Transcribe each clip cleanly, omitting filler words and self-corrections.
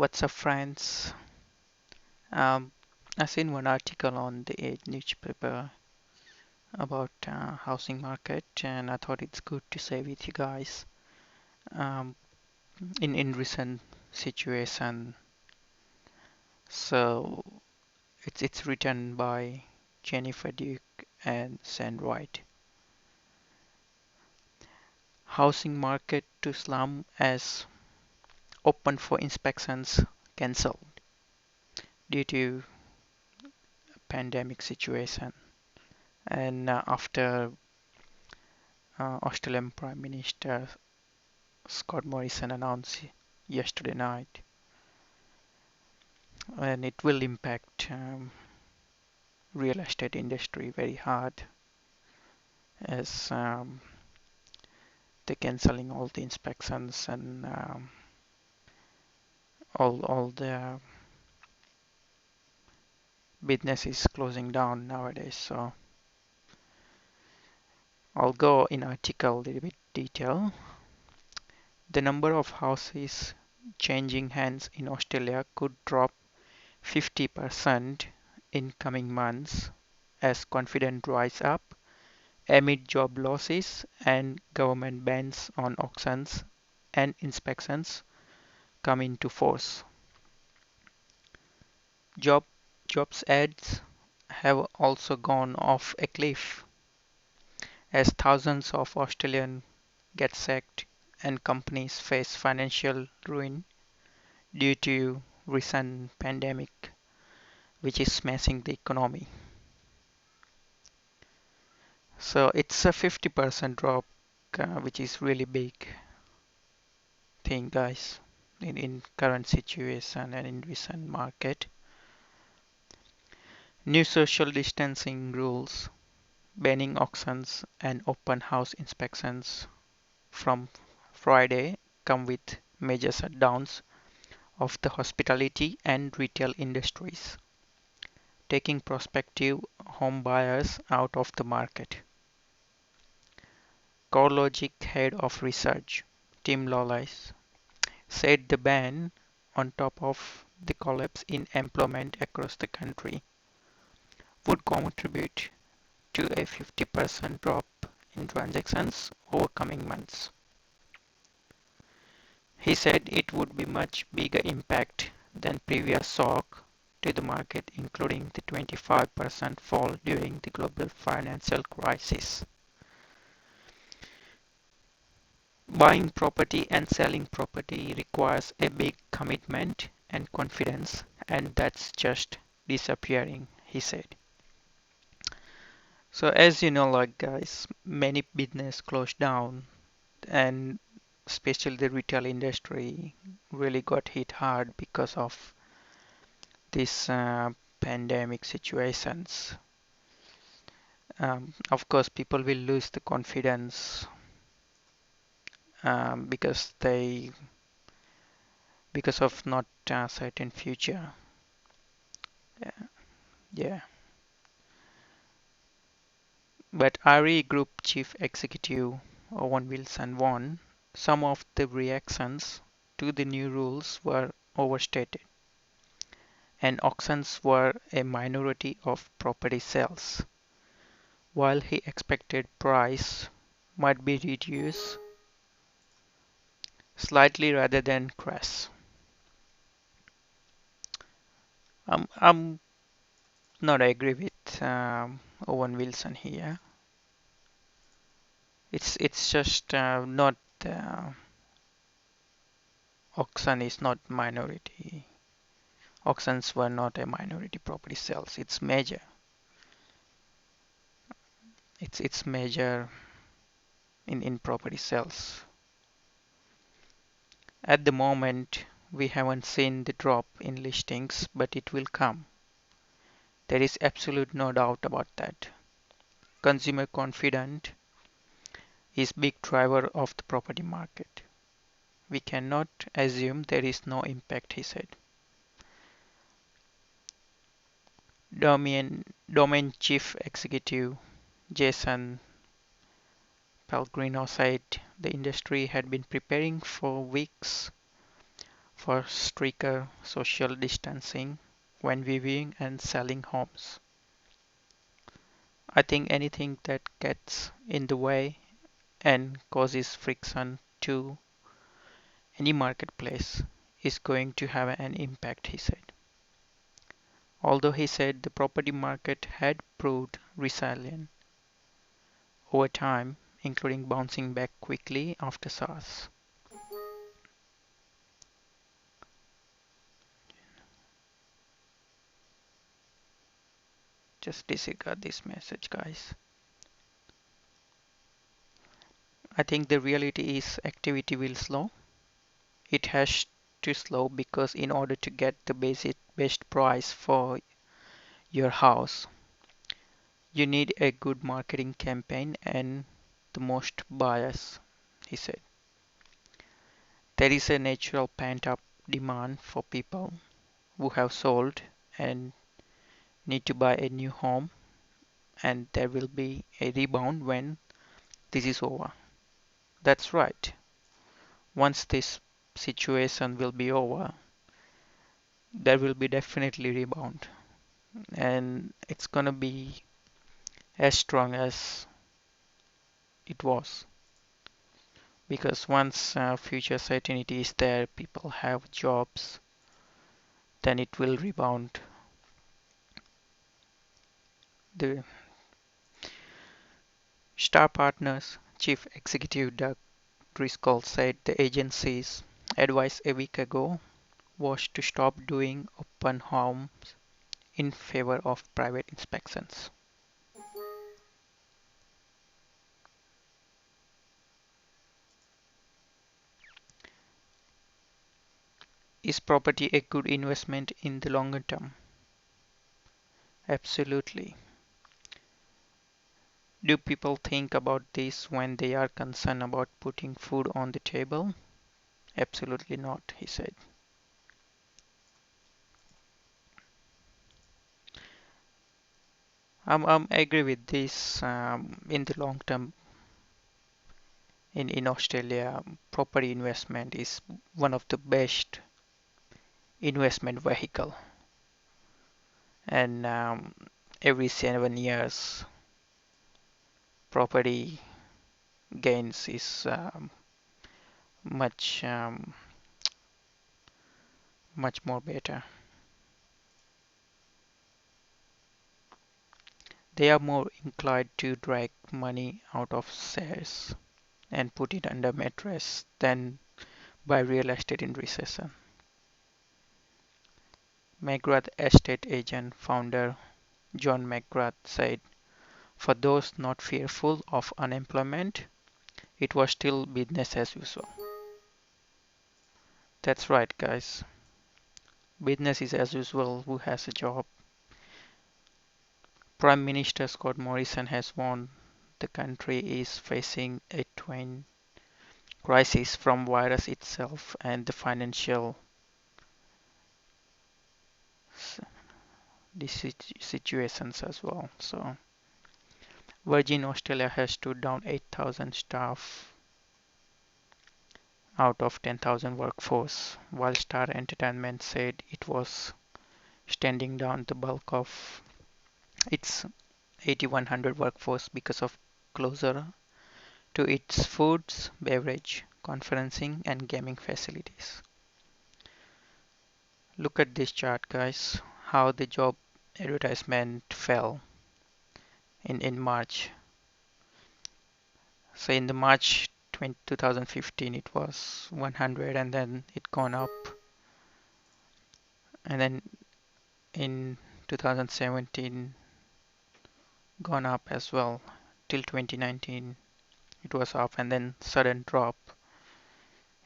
What's up, friends? Um, I seen one article on the Age newspaper about housing market, and I thought it's good to share with you guys. Um, in recent situation, so it's written by Jennifer Duke and Sand White. Housing market to slum as open for inspections cancelled due to pandemic situation, and after Australian Prime Minister Scott Morrison announced yesterday night, and it will impact real estate industry very hard as they're canceling all the inspections and all the business is closing down nowadays. So I'll go in article a little bit detail. The number of houses changing hands in Australia could drop 50% in coming months as confidence rise up amid job losses and government bans on auctions and inspections come into force. Job Jobs ads have also gone off a cliff as thousands of Australians get sacked and companies face financial ruin due to recent pandemic which is smashing the economy. So it's a 50% drop which is really big thing, guys, in current situation and in recent market. New social distancing rules banning auctions and open house inspections from Friday come with major shutdowns of the hospitality and retail industries, taking prospective home buyers out of the market. CoreLogic head of research, Tim Lawless, said the ban, on top of the collapse in employment across the country, would contribute to a 50% drop in transactions over coming months. He said it would be much bigger impact than previous shock to the market, including the 25% fall during the global financial crisis. Buying property and selling property requires a big commitment and confidence, and that's just disappearing, he said. So as you know, like guys, many business closed down, and especially the retail industry really got hit hard because of this pandemic situations. Of course, people will lose the confidence because they because of not certain future. Yeah, yeah. But RE Group Chief Executive Owen Wilson warned some of the reactions to the new rules were overstated, and auctions were a minority of property sales. While he expected price might be reduced slightly rather than crash. I'm not agree with Owen Wilson here. It's just not auction is not minority. Auctions were not a minority property sales. It's major. It's major in property sales. At the moment, we haven't seen the drop in listings, but it will come. There is absolute no doubt about that. Consumer confidence is big driver of the property market. We cannot assume there is no impact, he said. Domain Chief Executive Jason Pellegrino said the industry had been preparing for weeks for stricter social distancing when viewing and selling homes. I think anything that gets in the way and causes friction to any marketplace is going to have an impact, he said. Although he said the property market had proved resilient over time, including bouncing back quickly after SARS. Just disregard this message, guys. I think the reality is activity will slow. It has to slow because in order to get the best price for your house, you need a good marketing campaign and the most buyers, he said. There is a natural pent-up demand for people who have sold and need to buy a new home, and there will be a rebound when this is over. That's right. Once this situation will be over, there will be definitely rebound, and it's gonna be as strong as it was. Because once future certainty is there, people have jobs, then it will rebound. The Star Partners Chief Executive Doug Driscoll said the agency's advice a week ago was to stop doing open homes in favor of private inspections. Is property a good investment in the longer term? Absolutely. Do people think about this when they are concerned about putting food on the table? Absolutely not, he said. I agree with this. In the long term, in Australia, property investment is one of the best investment vehicle. And every 7 years, property gains is much much more better. They are more inclined to drag money out of shares and put it under mattress than buy real estate in recession. McGrath estate agent founder John McGrath said, for those not fearful of unemployment, it was still business as usual. That's right, guys. Business is as usual. Who has a job? Prime Minister Scott Morrison has warned the country is facing a twin crisis from virus itself and the financial situations as well. So Virgin Australia has stood down 8,000 staff out of 10,000 workforce, while Star Entertainment said it was standing down the bulk of its 8,100 workforce because of closure to its foods, beverage, conferencing, and gaming facilities. Look at this chart, guys, how the job advertisement fell in March. So in the March 2015 it was 100 and then it gone up, and then in 2017 gone up as well till 2019 it was up, and then sudden drop.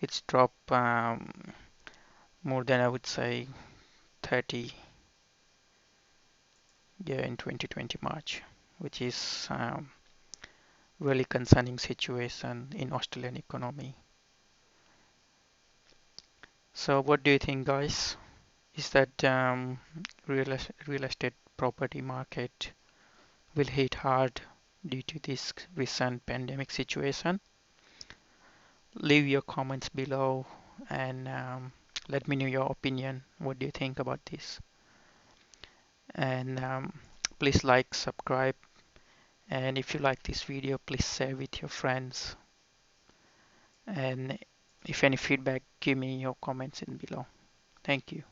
It's dropped more than I would say 30, yeah, in 2020 March, which is really concerning situation in Australian economy. So what do you think, guys? Is that real estate property market will hit hard due to this recent pandemic situation? Leave your comments below and Let me know your opinion. What do you think about this? And please like, subscribe, and if you like this video, please share with your friends. And if any feedback, give me your comments in below. Thank you.